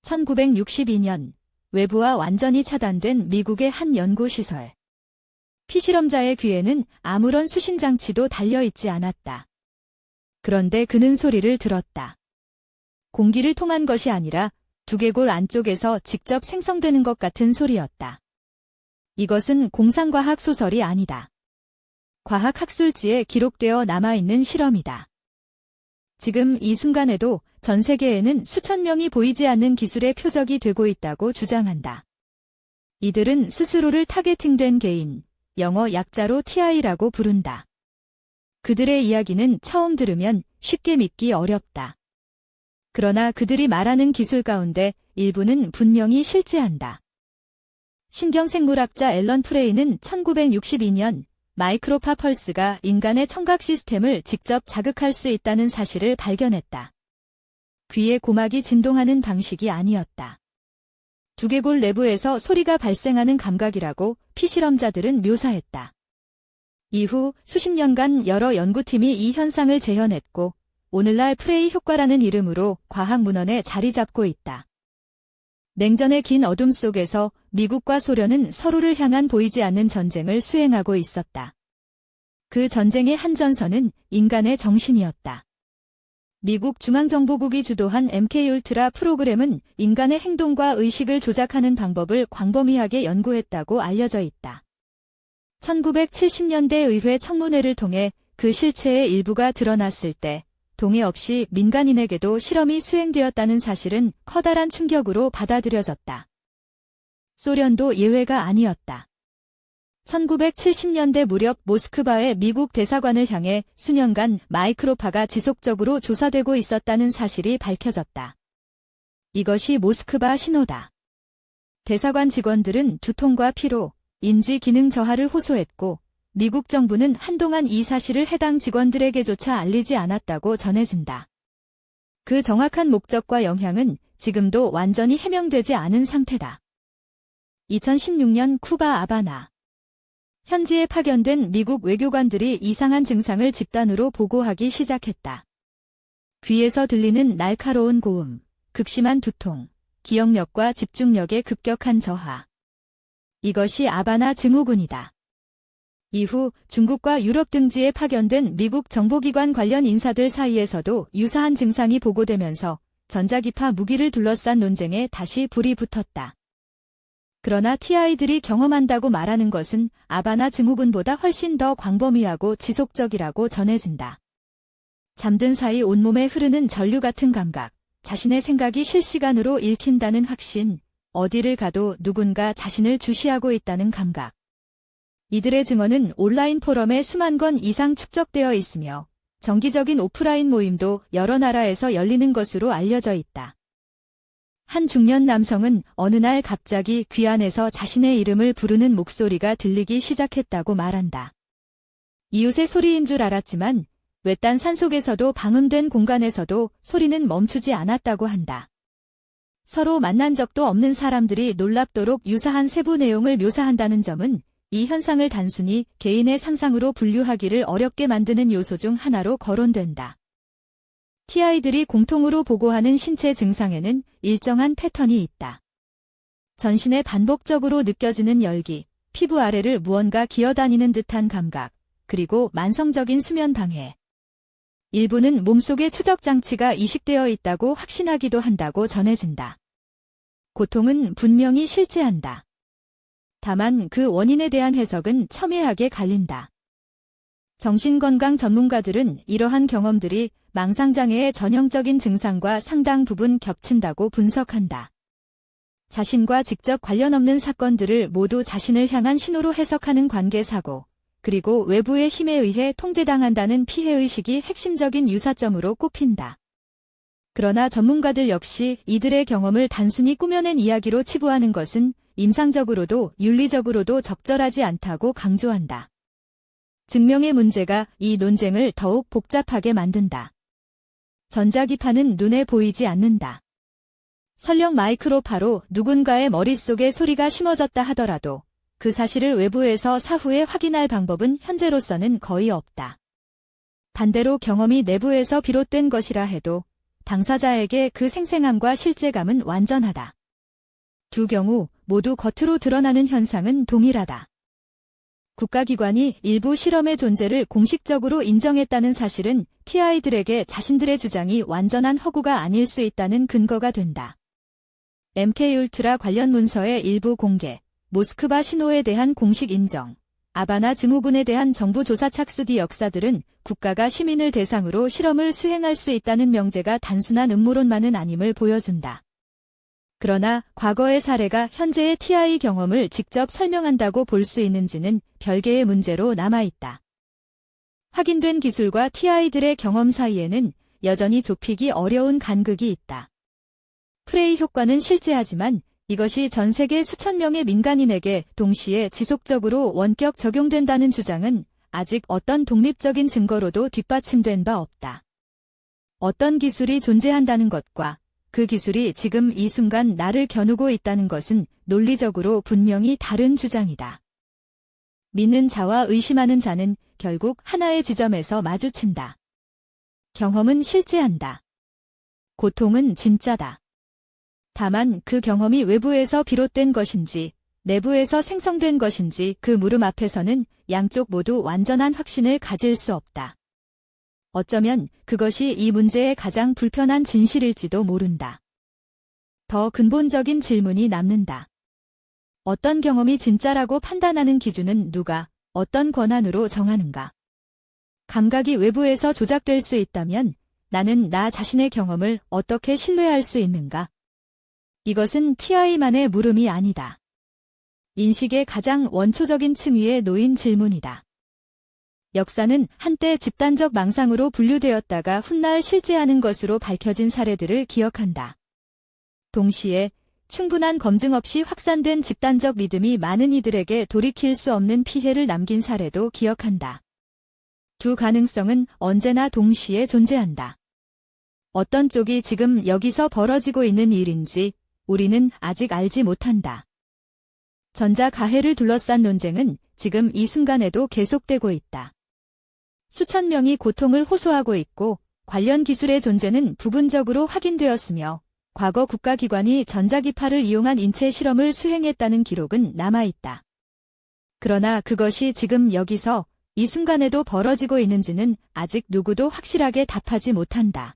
1962년 외부와 완전히 차단된 미국의 한 연구시설. 피실험자의 귀에는 아무런 수신장치도 달려있지 않았다. 그런데 그는 소리를 들었다. 공기를 통한 것이 아니라 두개골 안쪽에서 직접 생성되는 것 같은 소리였다. 이것은 공상과학 소설이 아니다. 과학학술지에 기록되어 남아있는 실험이다. 지금 이 순간에도 전 세계에는 수천 명이 보이지 않는 기술의 표적이 되고 있다고 주장한다. 이들은 스스로를 타겟팅된 개인, 영어 약자로 TI라고 부른다. 그들의 이야기는 처음 들으면 쉽게 믿기 어렵다. 그러나 그들이 말하는 기술 가운데 일부는 분명히 실제한다. 신경생물학자 앨런 프레이는 1962년 마이크로파 펄스가 인간의 청각 시스템을 직접 자극할 수 있다는 사실을 발견했다. 귀의 고막이 진동하는 방식이 아니었다. 두개골 내부에서 소리가 발생하는 감각이라고 피실험자들은 묘사했다. 이후 수십 년간 여러 연구팀이 이 현상을 재현했고 오늘날 프레이 효과라는 이름으로 과학 문헌에 자리 잡고 있다. 냉전의 긴 어둠 속에서 미국과 소련은 서로를 향한 보이지 않는 전쟁을 수행하고 있었다. 그 전쟁의 한전선은 인간의 정신이었다. 미국 중앙정보국이 주도한 MK울트라 프로그램은 인간의 행동과 의식을 조작하는 방법을 광범위하게 연구했다고 알려져 있다. 1970년대 의회 청문회를 통해 그 실체의 일부가 드러났을 때 동의 없이 민간인에게도 실험이 수행되었다는 사실은 커다란 충격으로 받아들여졌다. 소련도 예외가 아니었다. 1970년대 무렵 모스크바의 미국 대사관을 향해 수년간 마이크로파가 지속적으로 조사되고 있었다는 사실이 밝혀졌다. 이것이 모스크바 신호다. 대사관 직원들은 두통과 피로, 인지 기능 저하를 호소했고 미국 정부는 한동안 이 사실을 해당 직원들에게조차 알리지 않았다고 전해진다. 그 정확한 목적과 영향은 지금도 완전히 해명되지 않은 상태다. 2016년 쿠바 아바나. 현지에 파견된 미국 외교관들이 이상한 증상을 집단으로 보고하기 시작했다. 귀에서 들리는 날카로운 고음, 극심한 두통, 기억력과 집중력의 급격한 저하. 이것이 아바나 증후군이다. 이후 중국과 유럽 등지에 파견된 미국 정보기관 관련 인사들 사이에서도 유사한 증상이 보고되면서 전자기파 무기를 둘러싼 논쟁에 다시 불이 붙었다. 그러나 TI들이 경험한다고 말하는 것은 아바나 증후군보다 훨씬 더 광범위하고 지속적이라고 전해진다. 잠든 사이 온몸에 흐르는 전류 같은 감각, 자신의 생각이 실시간으로 읽힌다는 확신, 어디를 가도 누군가 자신을 주시하고 있다는 감각. 이들의 증언은 온라인 포럼에 수만 건 이상 축적되어 있으며 정기적인 오프라인 모임도 여러 나라에서 열리는 것으로 알려져 있다. 한 중년 남성은 어느 날 갑자기 귀 안에서 자신의 이름을 부르는 목소리가 들리기 시작했다고 말한다. 이웃의 소리인 줄 알았지만 외딴 산속에서도 방음된 공간에서도 소리는 멈추지 않았다고 한다. 서로 만난 적도 없는 사람들이 놀랍도록 유사한 세부 내용을 묘사한다는 점은 이 현상을 단순히 개인의 상상으로 분류하기를 어렵게 만드는 요소 중 하나로 거론된다. TI들이 공통으로 보고하는 신체 증상에는 일정한 패턴이 있다. 전신에 반복적으로 느껴지는 열기, 피부 아래를 무언가 기어다니는 듯한 감각, 그리고 만성적인 수면 방해. 일부는 몸속에 추적장치가 이식되어 있다고 확신하기도 한다고 전해진다. 고통은 분명히 실제한다. 다만 그 원인에 대한 해석은 첨예하게 갈린다. 정신건강 전문가들은 이러한 경험들이 망상장애의 전형적인 증상과 상당 부분 겹친다고 분석한다. 자신과 직접 관련 없는 사건들을 모두 자신을 향한 신호로 해석하는 관계사고, 그리고 외부의 힘에 의해 통제당한다는 피해의식이 핵심적인 유사점으로 꼽힌다. 그러나 전문가들 역시 이들의 경험을 단순히 꾸며낸 이야기로 치부하는 것은 임상적으로도 윤리적으로도 적절하지 않다고 강조한다. 증명의 문제가 이 논쟁을 더욱 복잡하게 만든다. 전자기파는 눈에 보이지 않는다. 설령 마이크로파로 누군가의 머릿속에 소리가 심어졌다 하더라도 그 사실을 외부에서 사후에 확인할 방법은 현재로서는 거의 없다. 반대로 경험이 내부에서 비롯된 것이라 해도 당사자에게 그 생생함과 실제감은 완전하다. 두 경우 모두 겉으로 드러나는 현상은 동일하다. 국가기관이 일부 실험의 존재를 공식적으로 인정했다는 사실은 TI들에게 자신들의 주장이 완전한 허구가 아닐 수 있다는 근거가 된다. MK울트라 관련 문서의 일부 공개, 모스크바 신호에 대한 공식 인정, 아바나 증후군에 대한 정부 조사 착수 뒤 역사들은 국가가 시민을 대상으로 실험을 수행할 수 있다는 명제가 단순한 음모론만은 아님을 보여준다. 그러나 과거의 사례가 현재의 TI 경험을 직접 설명한다고 볼 수 있는지는 별개의 문제로 남아있다. 확인된 기술과 TI들의 경험 사이에는 여전히 좁히기 어려운 간극이 있다. 프레이 효과는 실제하지만 이것이 전 세계 수천 명의 민간인에게 동시에 지속적으로 원격 적용된다는 주장은 아직 어떤 독립적인 증거로도 뒷받침된 바 없다. 어떤 기술이 존재한다는 것과 그 기술이 지금 이 순간 나를 겨누고 있다는 것은 논리적으로 분명히 다른 주장이다. 믿는 자와 의심하는 자는 결국 하나의 지점에서 마주친다. 경험은 실제한다. 고통은 진짜다. 다만 그 경험이 외부에서 비롯된 것인지 내부에서 생성된 것인지 그 물음 앞에서는 양쪽 모두 완전한 확신을 가질 수 없다. 어쩌면 그것이 이 문제의 가장 불편한 진실일지도 모른다. 더 근본적인 질문이 남는다. 어떤 경험이 진짜라고 판단하는 기준은 누가, 어떤 권한으로 정하는가? 감각이 외부에서 조작될 수 있다면 나는 나 자신의 경험을 어떻게 신뢰할 수 있는가? 이것은 TI만의 물음이 아니다. 인식의 가장 원초적인 층위에 놓인 질문이다. 역사는 한때 집단적 망상으로 분류되었다가 훗날 실제하는 것으로 밝혀진 사례들을 기억한다. 동시에 충분한 검증 없이 확산된 집단적 믿음이 많은 이들에게 돌이킬 수 없는 피해를 남긴 사례도 기억한다. 두 가능성은 언제나 동시에 존재한다. 어떤 쪽이 지금 여기서 벌어지고 있는 일인지 우리는 아직 알지 못한다. 전자 가해를 둘러싼 논쟁은 지금 이 순간에도 계속되고 있다. 수천 명이 고통을 호소하고 있고 관련 기술의 존재는 부분적으로 확인되었으며 과거 국가기관이 전자기파를 이용한 인체 실험을 수행했다는 기록은 남아있다. 그러나 그것이 지금 여기서 이 순간에도 벌어지고 있는지는 아직 누구도 확실하게 답하지 못한다.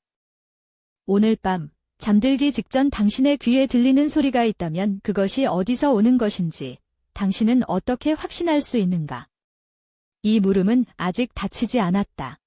오늘 밤 잠들기 직전 당신의 귀에 들리는 소리가 있다면 그것이 어디서 오는 것인지 당신은 어떻게 확신할 수 있는가? 이 물음은 아직 닫히지 않았다.